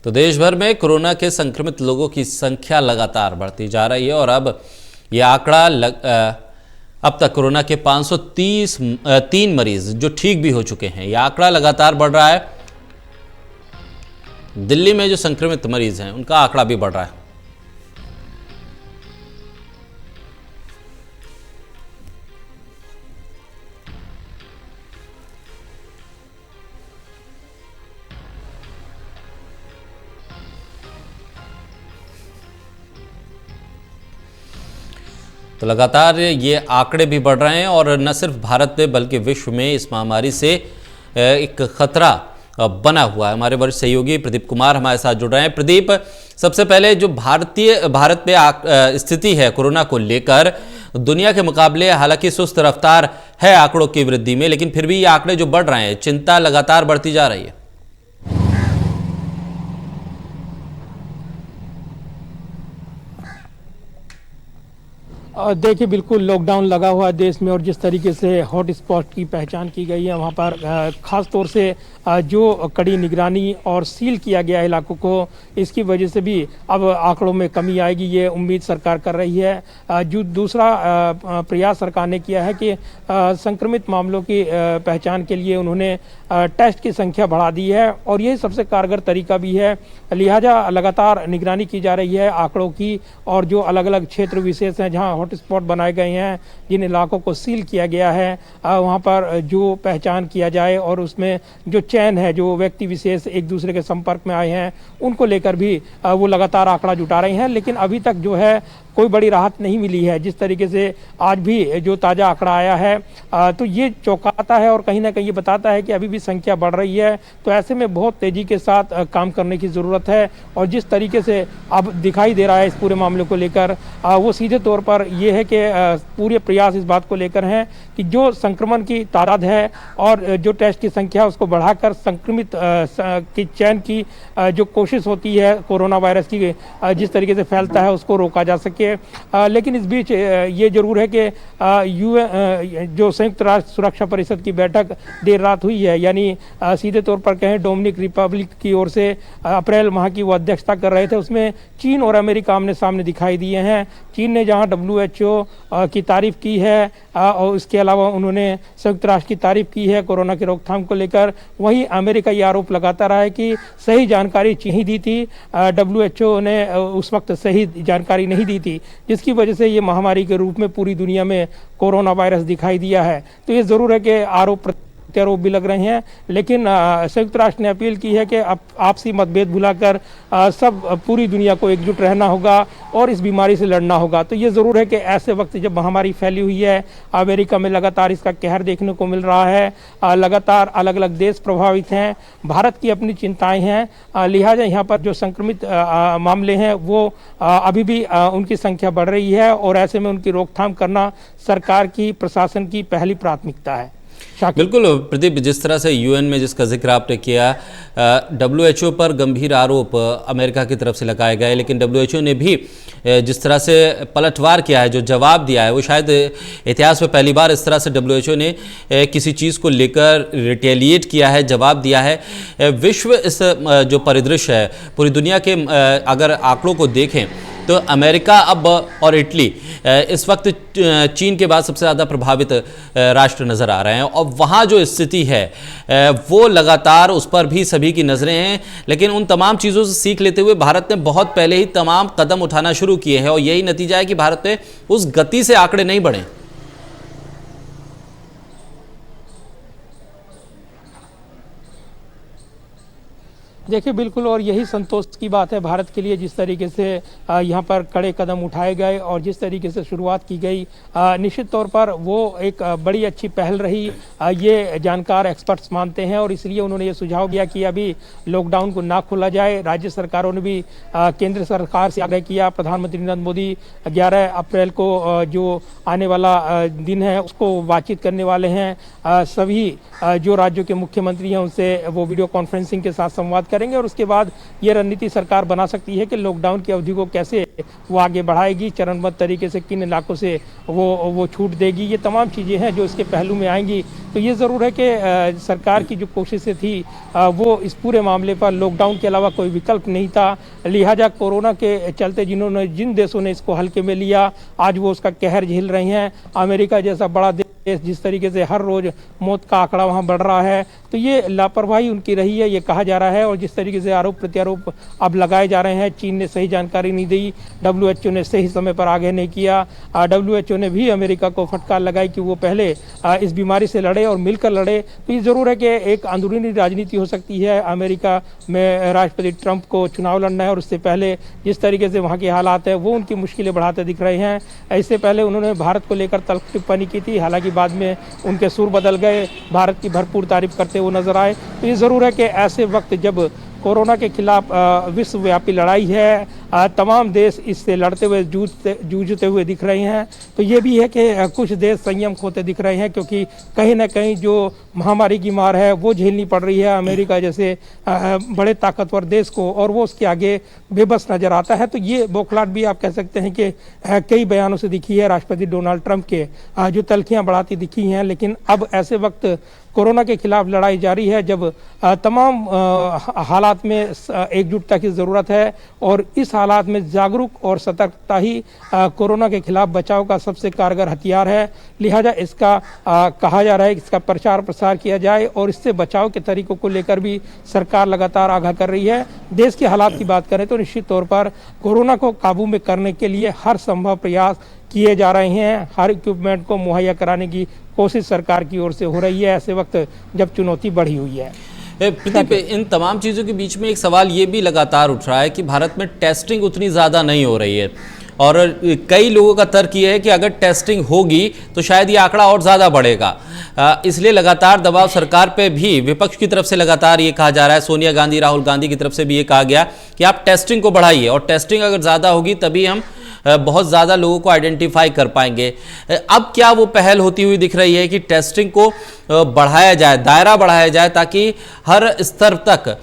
तो देश भर में कोरोना के संक्रमित लोगों की संख्या लगातार बढ़ती जा रही है और अब यह आंकड़ा अब तक कोरोना के 533 मरीज जो ठीक भी हो चुके हैं। यह आंकड़ा लगातार बढ़ रहा है। दिल्ली में जो संक्रमित मरीज हैं उनका आंकड़ा भी बढ़ रहा है। तो लगातार ये आंकड़े भी बढ़ रहे हैं और न सिर्फ भारत में बल्कि विश्व में इस महामारी से एक खतरा बना हुआ है। हमारे वरिष्ठ सहयोगी प्रदीप कुमार हमारे साथ जुड़ रहे हैं। प्रदीप, सबसे पहले जो भारत में स्थिति है कोरोना को लेकर, दुनिया के मुकाबले हालांकि सुस्त रफ्तार है आंकड़ों की वृद्धि में, लेकिन फिर भी ये आंकड़े जो बढ़ रहे हैं, चिंता लगातार बढ़ती जा रही है। देखिए, बिल्कुल लॉकडाउन लगा हुआ है देश में और जिस तरीके से हॉट स्पॉट की पहचान की गई है वहाँ पर ख़ास तौर से जो कड़ी निगरानी और सील किया गया इलाकों को, इसकी वजह से भी अब आंकड़ों में कमी आएगी, ये उम्मीद सरकार कर रही है। जो दूसरा प्रयास सरकार ने किया है कि संक्रमित मामलों की पहचान के लिए उन्होंने टेस्ट की संख्या बढ़ा दी है और यही सबसे कारगर तरीका भी है। लिहाजा लगातार निगरानी की जा रही है आंकड़ों की और जो अलग अलग क्षेत्र विशेष हैं जहां हॉटस्पॉट बनाए गए हैं, जिन इलाकों को सील किया गया है, वहां पर जो पहचान किया जाए और उसमें जो चैन है, जो व्यक्ति विशेष एक दूसरे के संपर्क में आए हैं, उनको लेकर भी वो लगातार आंकड़ा जुटा रहे हैं। लेकिन अभी तक जो है कोई बड़ी राहत नहीं मिली है। जिस तरीके से आज भी जो ताज़ा आंकड़ा आया है तो ये चौंकाता है और कहीं ना कहीं ये बताता है कि अभी भी संख्या बढ़ रही है। तो ऐसे में बहुत तेज़ी के साथ काम करने की ज़रूरत है और जिस तरीके से अब दिखाई दे रहा है इस पूरे मामले को लेकर, वो सीधे तौर पर ये है कि पूरे प्रयास इस बात को लेकर हैं कि जो संक्रमण की तादाद है और जो टेस्ट की संख्या उसको बढ़ाकर संक्रमित की चैन की जो कोशिश होती है कोरोना वायरस की जिस तरीके से फैलता है उसको रोका जा सके। लेकिन इस बीच ये जरूर है कि जो संयुक्त राष्ट्र सुरक्षा परिषद की बैठक देर रात हुई है, यानी सीधे तौर पर कहें डोमिनिक रिपब्लिक की ओर से अप्रैल माह की वो अध्यक्षता कर रहे थे, उसमें चीन और अमेरिका आमने सामने दिखाई दिए हैं। चीन ने जहां WHO की तारीफ की है और इसके अलावा उन्होंने संयुक्त राष्ट्र की तारीफ की है कोरोना की रोकथाम को लेकर, वहीं अमेरिका ये आरोप लगाता रहा है कि सही जानकारी चीन ही दी थी, WHO ने उस वक्त सही जानकारी नहीं दी थी, जिसकी वजह से ये महामारी के रूप में पूरी दुनिया में कोरोना वायरस दिखाई दिया है। तो ये ज़रूर है कि आरोप प्रत्यारोप भी लग रहे हैं, लेकिन संयुक्त राष्ट्र ने अपील की है कि आपसी मतभेद भुलाकर सब पूरी दुनिया को एकजुट रहना होगा और इस बीमारी से लड़ना होगा। तो ये ज़रूर है कि ऐसे वक्त जब महामारी फैली हुई है, अमेरिका में लगातार इसका कहर देखने को मिल रहा है, लगातार अलग अलग देश प्रभावित हैं, भारत की अपनी चिंताएं हैं, लिहाजा यहाँ पर जो संक्रमित मामले हैं वो अभी भी उनकी संख्या बढ़ रही है और ऐसे में उनकी रोकथाम करना सरकार की, प्रशासन की पहली प्राथमिकता है। बिल्कुल प्रदीप, जिस तरह से UN में जिसका जिक्र आपने किया, WHO पर गंभीर आरोप अमेरिका की तरफ से लगाए गए, लेकिन WHO ने भी जिस तरह से पलटवार किया है, जो जवाब दिया है, वो शायद इतिहास में पहली बार इस तरह से WHO ने किसी चीज़ को लेकर रिटेलिएट किया है, जवाब दिया है। विश्व इस जो परिदृश्य है पूरी दुनिया के अगर आंकड़ों को देखें तो अमेरिका अब और इटली इस वक्त चीन के बाद सबसे ज़्यादा प्रभावित राष्ट्र नज़र आ रहे हैं और वहाँ जो स्थिति है वो लगातार उस पर भी सभी की नज़रें हैं। लेकिन उन तमाम चीज़ों से सीख लेते हुए भारत ने बहुत पहले ही तमाम कदम उठाना शुरू किए हैं और यही नतीजा है कि भारत में उस गति से आंकड़े नहीं बढ़े। देखिए, बिल्कुल, और यही संतोष की बात है भारत के लिए, जिस तरीके से यहाँ पर कड़े कदम उठाए गए और जिस तरीके से शुरुआत की गई, निश्चित तौर पर वो एक बड़ी अच्छी पहल रही, ये जानकार एक्सपर्ट्स मानते हैं और इसलिए उन्होंने ये सुझाव दिया कि अभी लॉकडाउन को ना खोला जाए। राज्य सरकारों ने भी केंद्र सरकार से आग्रह किया। प्रधानमंत्री नरेंद्र मोदी 11 अप्रैल को जो आने वाला दिन है उसको बातचीत करने वाले हैं। सभी जो राज्यों के मुख्यमंत्री हैं उनसे वो वीडियो कॉन्फ्रेंसिंग के साथ संवाद करें करेंगे और उसके बाद ये रणनीति सरकार बना सकती है कि लॉकडाउन की अवधि को कैसे वो आगे बढ़ाएगी, चरणबद्ध तरीके से किन इलाकों से वो छूट देगी। ये तमाम चीज़ें हैं जो इसके पहलू में आएंगी। तो ये ज़रूर है कि सरकार की जो कोशिशें थी वो इस पूरे मामले पर लॉकडाउन के अलावा कोई विकल्प नहीं था। लिहाजा कोरोना के चलते जिन देशों ने इसको हल्के में लिया, आज वो उसका कहर झेल रहे हैं। अमेरिका जैसा बड़ा देश जिस तरीके से हर रोज मौत का आंकड़ा वहां बढ़ रहा है, तो ये लापरवाही उनकी रही है, ये कहा जा रहा है। और जिस तरीके से आरोप प्रत्यारोप अब लगाए जा रहे हैं, चीन ने सही जानकारी नहीं दी, WHO ने सही समय पर आगे नहीं किया। WHO ने भी अमेरिका को फटकार लगाई कि वो पहले इस बीमारी से लड़े और मिलकर लड़े। तो ये जरूर है कि एक अंदरूनी राजनीति हो सकती है। अमेरिका में राष्ट्रपति ट्रंप को चुनाव लड़ना है और उससे पहले जिस तरीके से वहाँ के हालात है वो उनकी मुश्किलें बढ़ाते दिख रहे हैं। इससे पहले उन्होंने भारत को लेकर तल्ख टिप्पणी की थी, हालांकि बाद में उनके सुर बदल गए, भारत की भरपूर तारीफ करते हुए नजर आए। तो ये ज़रूर है कि ऐसे वक्त जब कोरोना के खिलाफ विश्वव्यापी लड़ाई है, तमाम देश इससे लड़ते हुए जूझते हुए दिख रहे हैं, तो ये भी है कि कुछ देश संयम खोते दिख रहे हैं, क्योंकि कहीं ना कहीं जो महामारी की मार है वो झेलनी पड़ रही है अमेरिका जैसे बड़े ताकतवर देश को, और वो उसके आगे बेबस नजर आता है। तो ये बौखलाहट भी आप कह सकते हैं कि कई बयानों से दिखी है राष्ट्रपति डोनाल्ड ट्रंप के, जो तल्खियां बढ़ाती दिखी हैं। लेकिन अब ऐसे वक्त कोरोना के खिलाफ लड़ाई जारी है जब तमाम हालात में एकजुटता की ज़रूरत है, और इस हालात में जागरूक और सतर्कता ही कोरोना के खिलाफ बचाव का सबसे कारगर हथियार है। लिहाजा इसका कहा जा रहा है कि इसका प्रचार प्रसार किया जाए, और इससे बचाव के तरीकों को लेकर भी सरकार लगातार आगाह कर रही है। देश के हालात की बात करें तो निश्चित तौर पर कोरोना को काबू में करने के लिए हर संभव प्रयास किए जा रहे हैं, हर इक्विपमेंट को मुहैया कराने की कोशिश सरकार की ओर से हो रही है, ऐसे वक्त जब चुनौती बढ़ी हुई है। प्रदीप, इन तमाम चीज़ों के बीच में एक सवाल ये भी लगातार उठ रहा है कि भारत में टेस्टिंग उतनी ज़्यादा नहीं हो रही है, और कई लोगों का तर्क ये है कि अगर टेस्टिंग होगी तो शायद ये आंकड़ा और ज़्यादा बढ़ेगा। इसलिए लगातार दबाव सरकार पे भी विपक्ष की तरफ से लगातार ये कहा जा रहा है, सोनिया गांधी, राहुल गांधी की तरफ से भी ये कहा गया कि आप टेस्टिंग को बढ़ाइए, और टेस्टिंग अगर ज़्यादा होगी तभी हम बहुत ज़्यादा लोगों को आइडेंटिफाई कर पाएंगे। अब क्या वो पहल होती हुई दिख रही है कि टेस्टिंग को बढ़ाया जाए, दायरा बढ़ाया जाए, ताकि हर स्तर तक,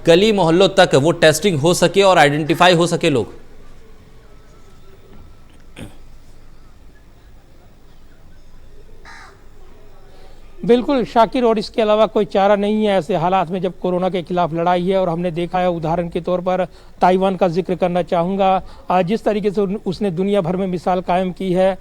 गली मोहल्लों तक वो टेस्टिंग हो सके और आइडेंटिफाई हो सके लोग? बिल्कुल शाकिर, और इसके अलावा कोई चारा नहीं है ऐसे हालात में जब कोरोना के खिलाफ लड़ाई है। और हमने देखा है, उदाहरण के तौर पर ताइवान का जिक्र करना चाहूँगा। जिस तरीके से उसने दुनिया भर में मिसाल कायम की है,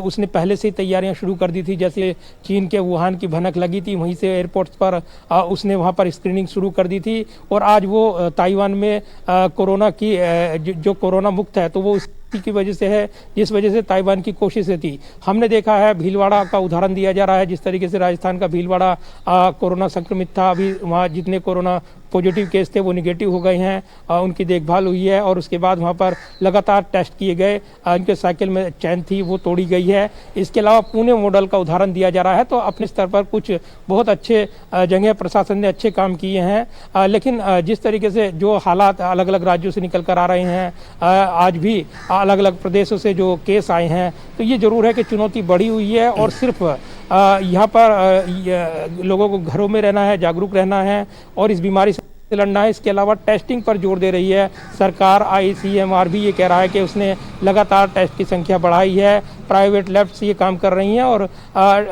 उसने पहले से ही तैयारियां शुरू कर दी थी। जैसे चीन के वुहान की भनक लगी थी, वहीं से एयरपोर्ट्स पर उसने वहाँ पर स्क्रीनिंग शुरू कर दी थी, और आज वो ताइवान में कोरोना की जो कोरोना मुक्त है तो वो की वजह से है, जिस वजह से ताइवान की कोशिशें थी। हमने देखा है, भीलवाड़ा का उदाहरण दिया जा रहा है, जिस तरीके से राजस्थान का भीलवाड़ा कोरोना संक्रमित था, अभी वहाँ जितने कोरोना पॉजिटिव केस थे वो निगेटिव हो गए हैं, उनकी देखभाल हुई है, और उसके बाद वहाँ पर लगातार टेस्ट किए गए, उनके साइकिल में चैन थी वो तोड़ी गई है। इसके अलावा पुणे मॉडल का उदाहरण दिया जा रहा है। तो अपने स्तर पर कुछ बहुत अच्छे जगह प्रशासन ने अच्छे काम किए हैं, लेकिन जिस तरीके से जो हालात अलग अलग राज्यों से निकल कर आ रहे हैं, आज भी अलग अलग प्रदेशों से जो केस आए हैं, तो ये जरूर है कि चुनौती बढ़ी हुई है। और सिर्फ यहाँ पर लोगों को घरों में रहना है, जागरूक रहना है और इस बीमारी से लड़ना है। इसके अलावा टेस्टिंग पर जोर दे रही है सरकार। ICMR भी ये कह रहा है कि उसने लगातार टेस्ट की संख्या बढ़ाई है, प्राइवेट लैब्स ये काम कर रही हैं, और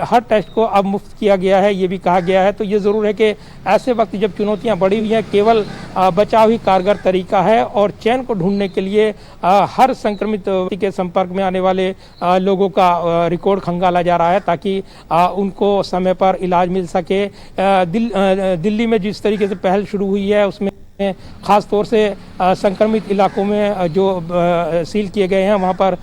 हर टेस्ट को अब मुफ्त किया गया है, ये भी कहा गया है। तो ये ज़रूर है कि ऐसे वक्त जब चुनौतियां बढ़ी हुई हैं, केवल बचाव ही कारगर तरीका है, और चैन को ढूंढने के लिए हर संक्रमित व्यक्ति के संपर्क में आने वाले लोगों का रिकॉर्ड खंगाला जा रहा है, ताकि उनको समय पर इलाज मिल सके। दिल्ली में जिस तरीके से पहल शुरू हुई है, उसमें खास तौर से संक्रमित इलाकों में जो सील किए गए हैं, वहाँ पर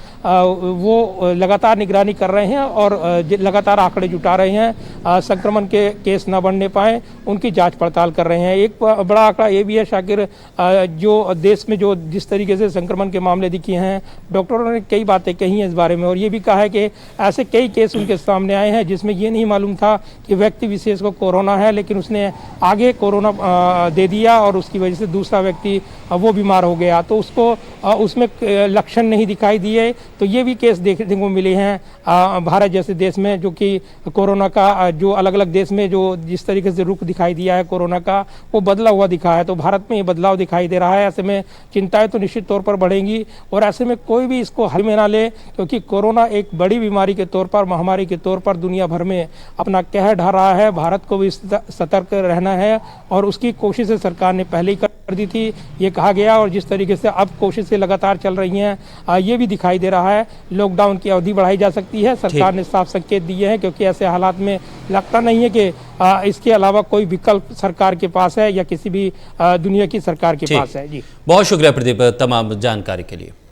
वो लगातार निगरानी कर रहे हैं और लगातार आंकड़े जुटा रहे हैं, संक्रमण के केस न बढ़ने पाए उनकी जांच पड़ताल कर रहे हैं। एक बड़ा आंकड़ा ये भी है शाकिर, जो देश में जो जिस तरीके से संक्रमण के मामले दिखे हैं, डॉक्टरों ने कई बातें कही हैं इस बारे में, और ये भी कहा है कि ऐसे कई केस उनके सामने आए हैं जिसमें ये नहीं मालूम था कि व्यक्ति विशेष को कोरोना है, लेकिन उसने आगे कोरोना दे दिया और उसकी वजह से दूसरा व्यक्ति वो बीमार हो गया, तो उसको उसमें लक्षण नहीं दिखाई दिए। तो ये भी केस देखने को मिले हैं भारत जैसे देश में, जो कि कोरोना का जो अलग अलग देश में जो जिस तरीके से रुख दिखाई दिया है कोरोना का, वो बदला हुआ दिखा है। तो भारत में ये बदलाव दिखाई दे रहा है। ऐसे में चिंताएं तो निश्चित तौर पर बढ़ेंगी और ऐसे में कोई भी इसको हल में ना ले, क्योंकि कोरोना एक बड़ी बीमारी के तौर पर, महामारी के तौर पर दुनिया भर में अपना कहर ढा रहा है। भारत को भी सतर्क रहना है और उसकी कोशिशें सरकार ने पहले ही कर दी थी, ये कहा गया। और जिस तरीके से अब कोशिशें लगातार चल रही हैं, ये भी दिखाई दे रहा है लॉकडाउन की अवधि बढ़ाई जा सकती है। सरकार ने साफ संकेत दिए हैं, क्योंकि ऐसे हालात में लगता नहीं है कि इसके अलावा कोई विकल्प सरकार के पास है या किसी भी दुनिया की सरकार के पास है। जी, बहुत शुक्रिया प्रदीप तमाम जानकारी के लिए।